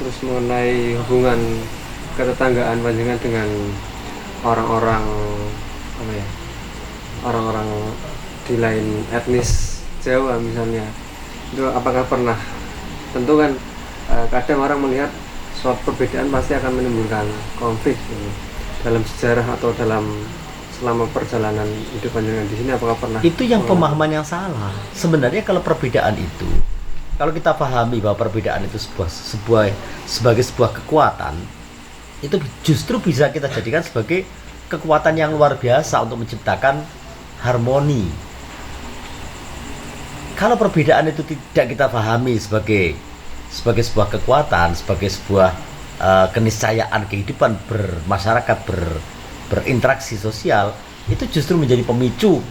terus mengenai hubungan ketetanggaan panjenengan dengan orang-orang apa ya, orang-orang di lain etnis Jawa misalnya, itu apakah pernah, tentu kan kadang orang melihat suatu perbedaan pasti akan menimbulkan konflik gitu, dalam sejarah atau dalam selama perjalanan hidup panjenengan di sini, apakah pernah? Itu yang pemahaman yang salah. Sebenarnya kalau perbedaan itu, kalau kita pahami bahwa perbedaan itu sebagai sebuah kekuatan, itu justru bisa kita jadikan sebagai kekuatan yang luar biasa untuk menciptakan harmoni. Kalau perbedaan itu tidak kita pahami sebagai sebuah kekuatan, sebagai sebuah keniscayaan kehidupan bermasyarakat, berinteraksi sosial, itu justru menjadi pemicu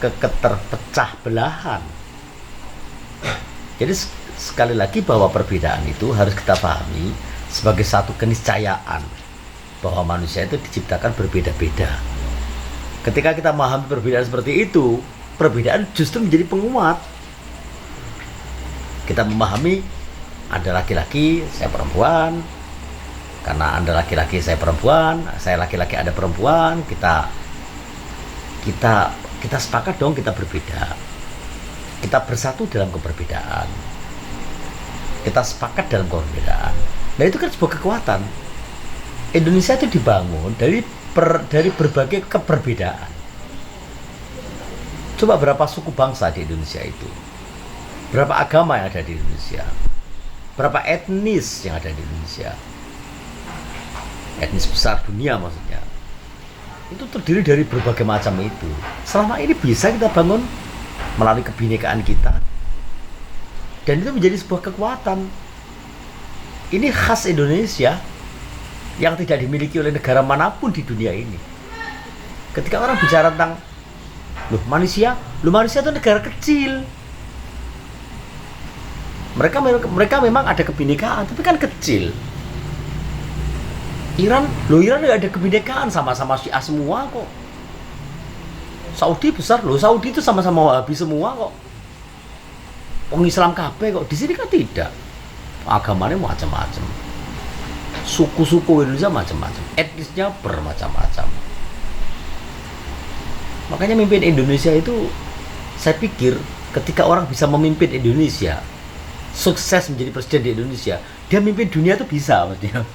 keterpecah belahan. Jadi sekali lagi bahwa perbedaan itu harus kita pahami sebagai satu keniscayaan bahwa manusia itu diciptakan berbeda-beda. Ketika kita memahami perbedaan seperti itu, perbedaan justru menjadi penguat. Kita memahami Anda laki-laki, saya perempuan. Karena Anda laki-laki, saya perempuan, saya laki-laki, Anda perempuan, kita sepakat dong kita berbeda. Kita bersatu dalam keberbedaan. Kita sepakat dalam keberbedaan. Nah, itu kan sebuah kekuatan. Indonesia itu dibangun dari berbagai keberbedaan. Coba berapa suku bangsa di Indonesia itu? Berapa agama yang ada di Indonesia? Berapa etnis yang ada di Indonesia? Etnis besar dunia maksudnya. Itu terdiri dari berbagai macam itu. Selama ini bisa kita bangun melalui kebinekaan kita. Dan itu menjadi sebuah kekuatan. Ini khas Indonesia yang tidak dimiliki oleh negara manapun di dunia ini. Ketika orang bicara tentang manusia itu negara kecil. Mereka memang ada kebinekaan, tapi kan kecil. Iran nggak ada kebinekaan, sama-sama Syiah semua kok. Saudi besar loh, Saudi itu sama-sama Wahabi semua kok. Orang Islam kabeh kok. Di sini kan tidak. Agamanya macam-macam. Suku-suku Indonesia macam-macam, etnisnya bermacam-macam. Makanya memimpin Indonesia itu, saya pikir ketika orang bisa memimpin Indonesia, sukses menjadi presiden di Indonesia, dia memimpin dunia itu bisa, maksudnya.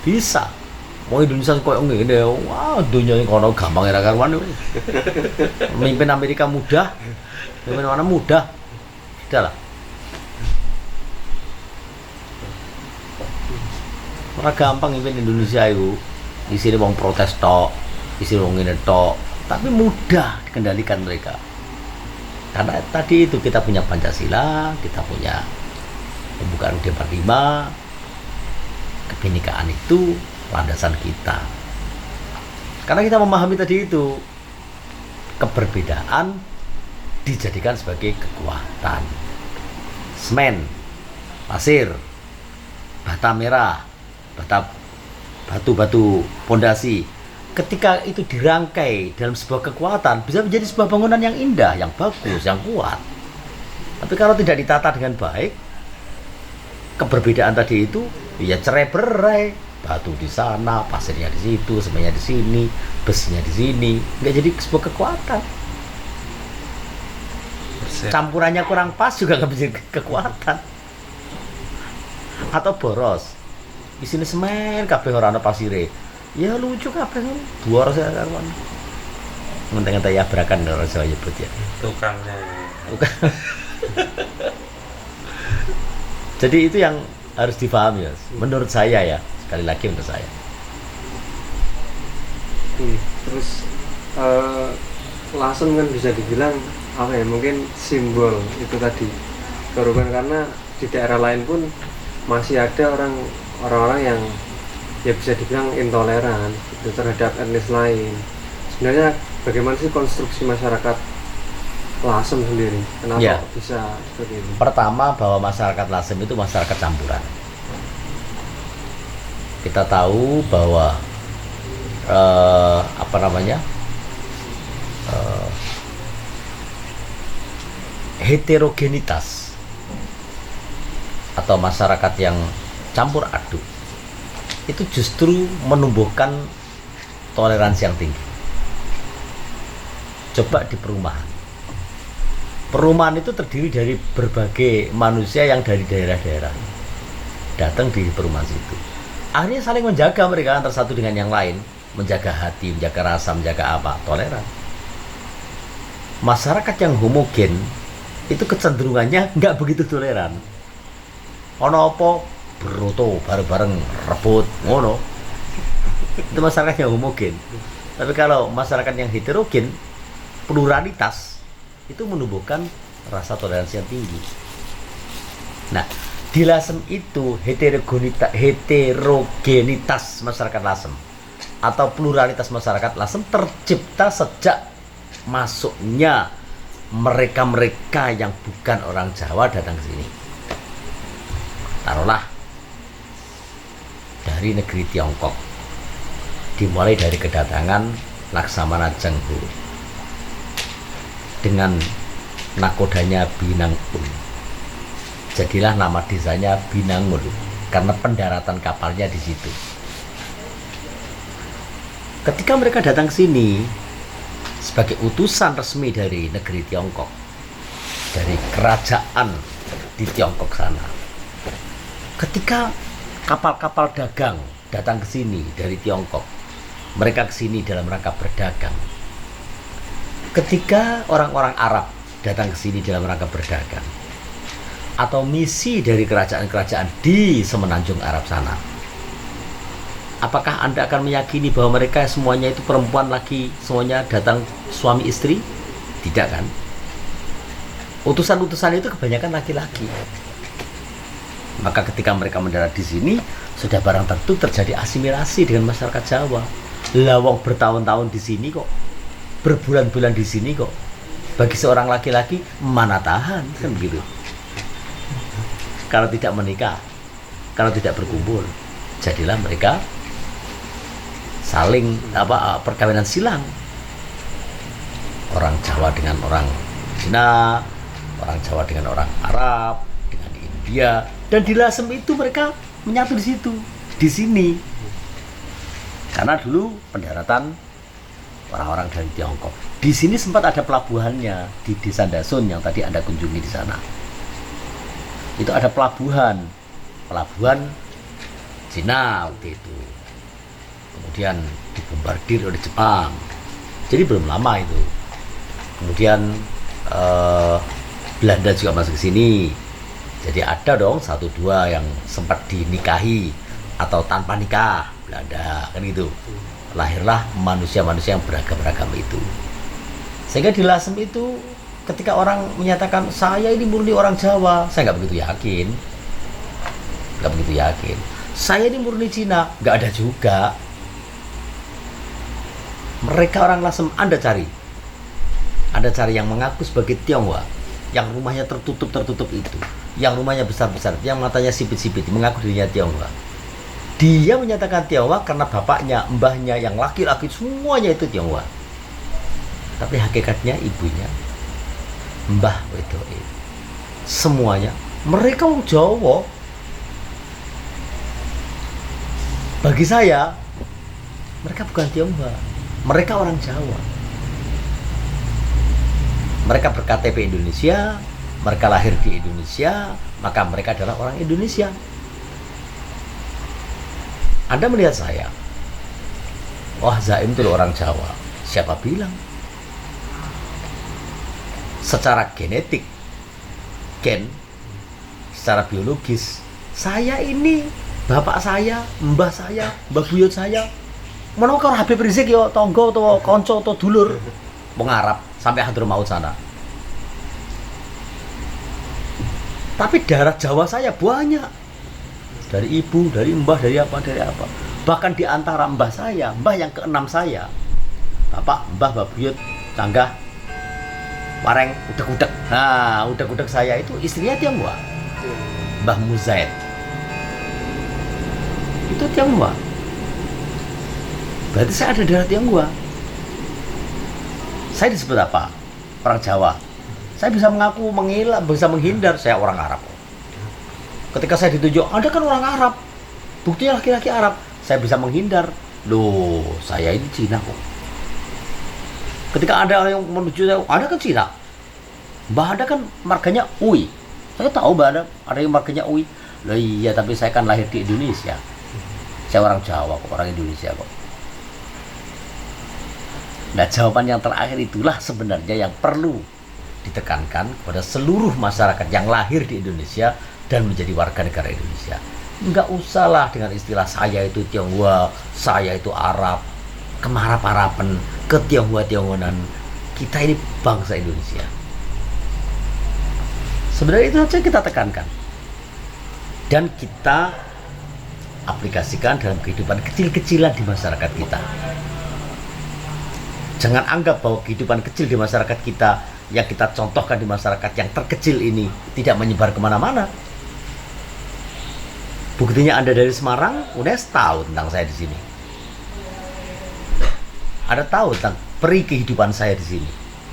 Bisa. Mau Indonesia kok ngene, wah dunia ini kono gampang ya karuan. Memimpin Amerika mudah, memimpin mana mudah. Sudahlah. Ora gampang memimpin Indonesia itu. Di sini wong protes tok, di sini wong ngene tok, tapi mudah dikendalikan mereka. Karena tadi itu kita punya Pancasila, kita punya pembukaan UUD 45, kebinekaan itu landasan kita. Karena kita memahami tadi itu, keberbedaan dijadikan sebagai kekuatan. Semen, pasir, bata merah, batu pondasi, ketika itu dirangkai dalam sebuah kekuatan, bisa menjadi sebuah bangunan yang indah, yang bagus, yang kuat. Tapi kalau tidak ditata dengan baik, keberbedaan tadi itu ya cerai-berai, batu di sana, pasirnya di situ, semennya di sini, besinya di sini, nggak jadi sebuah kekuatan. Campurannya kurang pas juga nggak bisa kekuatan. Atau boros, di sini semen kabeh ora ana pasire, ya lucu kabeh kan, boros ya karuan. Menteng-menteng ya berakan orang Jawa nyebut ya. Tukangnya. Jadi itu yang harus dipahami, ya. Menurut saya ya, sekali lagi menurut saya. Terus Lasem kan bisa dibilang apa ya, mungkin simbol itu tadi kerukunan, karena di daerah lain pun masih ada orang-orang yang ya bisa dibilang intoleran gitu, terhadap etnis lain. Sebenarnya bagaimana sih konstruksi masyarakat Lasem sendiri? Kenapa Ya. bisa seperti ini? Pertama, bahwa masyarakat Lasem itu masyarakat campuran. Kita tahu bahwa heterogenitas atau masyarakat yang campur aduk itu justru menumbuhkan toleransi yang tinggi. Coba di perumahan. Perumahan itu terdiri dari berbagai manusia yang dari daerah-daerah datang di perumahan situ. Akhirnya saling menjaga mereka antara satu dengan yang lain, menjaga hati, menjaga rasa, menjaga apa? Toleran. Masyarakat yang homogen itu kecenderungannya nggak begitu toleran. Ono apa beroto bareng-bareng rebut ngono. Itu masyarakat yang homogen. Tapi kalau masyarakat yang heterogen, pluralitas itu menumbuhkan rasa toleransi yang tinggi. Nah, di Lasem itu heterogenitas masyarakat Lasem atau pluralitas masyarakat Lasem tercipta sejak masuknya mereka-mereka yang bukan orang Jawa datang ke sini. Taruhlah dari negeri Tiongkok, dimulai dari kedatangan Laksamana Cheng Ho dengan nakodanya Binangun. Jadilah nama desanya Binangun karena pendaratan kapalnya di situ. Ketika mereka datang ke sini sebagai utusan resmi dari negeri Tiongkok, dari kerajaan di Tiongkok sana, ketika kapal-kapal dagang datang ke sini dari Tiongkok, mereka ke sini dalam rangka berdagang. Ketika orang-orang Arab datang ke sini dalam rangka berdagang, atau misi dari kerajaan-kerajaan di semenanjung Arab sana, apakah Anda akan meyakini bahwa mereka semuanya itu perempuan laki, semuanya datang suami istri? Tidak kan? Utusan-utusan itu kebanyakan laki-laki. Maka ketika mereka mendarat di sini, sudah barang tentu terjadi asimilasi dengan masyarakat Jawa. Lawang bertahun-tahun di sini kok, berbulan-bulan di sini kok. Bagi seorang laki-laki mana tahan kan begitu. Kalau tidak menikah, kalau tidak berkumpul, jadilah mereka saling perkawinan silang. Orang Jawa dengan orang Cina, orang Jawa dengan orang Arab, dengan India, dan di Lasem itu mereka menyatu di situ, di sini. Karena dulu pendaratan orang-orang dari Tiongkok. Di sini sempat ada pelabuhannya di Desa Dasun yang tadi Anda kunjungi di sana. Itu ada pelabuhan Cina waktu itu. Kemudian dibombardir oleh Jepang. Jadi belum lama itu. Kemudian Belanda juga masuk ke sini. Jadi ada dong 1-2 yang sempat dinikahi atau tanpa nikah Belanda kan gitu. Lahirlah manusia-manusia yang beragam-ragam itu. Sehingga di Lasem itu ketika orang menyatakan saya ini murni orang Jawa, saya nggak begitu yakin. Saya ini murni Cina, nggak ada juga. Mereka orang Lasem Anda cari yang mengaku sebagai Tionghoa, yang rumahnya tertutup itu, yang rumahnya besar-besar, yang matanya sipit-sipit, mengaku dirinya Tionghoa. Dia menyatakan Tionghoa karena bapaknya, mbahnya, yang laki-laki semuanya itu Tionghoa. Tapi hakikatnya ibunya Mbah Wedoke. Semuanya mereka orang Jawa. Bagi saya mereka bukan Tionghoa, mereka orang Jawa. Mereka berKTP Indonesia, mereka lahir di Indonesia, maka mereka adalah orang Indonesia. Anda melihat saya, wah Zaim itu orang Jawa. Siapa bilang? Secara genetik, secara biologis, saya ini, bapak saya, mbah buyut saya, mana kau Habib Rizik yo, tonggo atau konco atau dulur, mengarap sampai Hadramaut sana. Tapi darah Jawa saya banyak, dari ibu, dari mbah, dari apa. Bahkan di antara mbah saya, mbah yang ke-6 saya, bapak, mbah buyut, canggah, wareng, udek-udek. Nah, udek-udek saya itu istrinya Tionghoa. Mbah Muzaid. Itu Tionghoa. Berarti saya ada darah Tionghoa. Saya disebut apa? Orang Jawa. Saya bisa mengaku bisa menghindar saya orang Arab. Ketika saya ditunjuk, Anda kan orang Arab, buktinya laki-laki Arab, saya bisa menghindar. Loh, saya ini Cina kok. Ketika ada yang menuju saya, Anda kan Cina, Mbah Anda kan marganya UI. Saya tahu Mbah ada yang marganya UI. Loh iya, tapi saya kan lahir di Indonesia. Saya orang Jawa kok, orang Indonesia kok. Nah, jawaban yang terakhir itulah sebenarnya yang perlu ditekankan kepada seluruh masyarakat yang lahir di Indonesia dan menjadi warga negara Indonesia. Enggak usahlah dengan istilah saya itu Tionghoa, saya itu Arab, kemarap-arapan, ketionghoa-tionghoanan. Kita ini bangsa Indonesia. Sebenarnya itu saja kita tekankan. Dan kita aplikasikan dalam kehidupan kecil-kecilan di masyarakat kita. Jangan anggap bahwa kehidupan kecil di masyarakat kita yang kita contohkan di masyarakat yang terkecil ini tidak menyebar kemana-mana. Buktinya Anda dari Semarang, UNES tahu tentang saya di sini. Anda tahu tentang peri kehidupan saya di sini,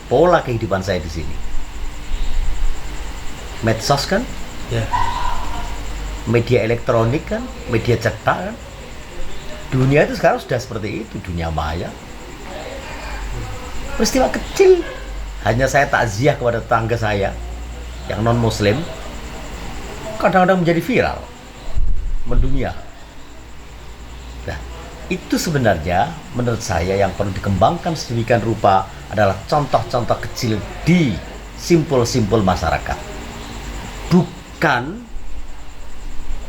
pola kehidupan saya di sini. Medsos kan? Ya. Media elektronik kan, media cetak kan. Dunia itu sekarang sudah seperti itu, dunia maya. Peristiwa kecil, hanya saya takziah kepada tetangga saya yang non muslim, kadang-kadang menjadi viral, mendunia. Nah, itu sebenarnya menurut saya yang perlu dikembangkan sedemikian rupa adalah contoh-contoh kecil di simpul-simpul masyarakat. Bukan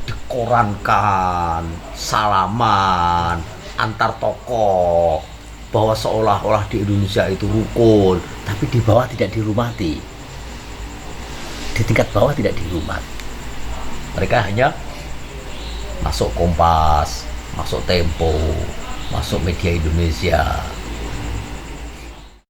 dikorankan, salaman, antar tokoh, bahwa seolah-olah di Indonesia itu rukun, tapi di bawah tidak dirumati. Di tingkat bawah tidak dirumati. Mereka hanya masuk Kompas, masuk Tempo, masuk media Indonesia,